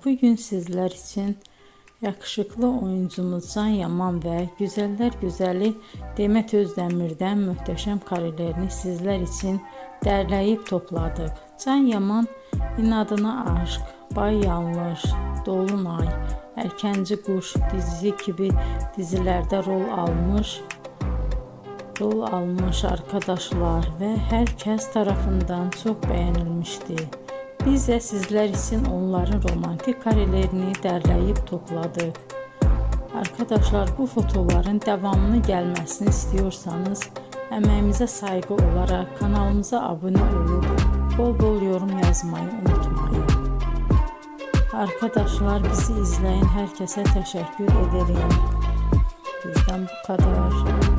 bugün sizler için yakışıklı oyuncumuz Can Yaman ve güzeller güzeli Demet Özdemir'den muhteşem karelerini sizler için derleyip topladık. Can Yaman İnadına Aşk, Bay Yanlış, Dolunay, Erkenci Kuş dizisi gibi dizilerde rol almış arkadaşlar ve herkes tarafından çok beğenilmişti. Biz de sizler için onların romantik karelerini derleyip topladık. Arkadaşlar, bu fotoların devamını gelmesini istiyorsanız emeğimize saygı olarak kanalımıza abone olup bol bol yorum yazmayı unutmayın. Arkadaşlar, bizi izleyen herkese teşekkür ederim. Bizden bu kadar.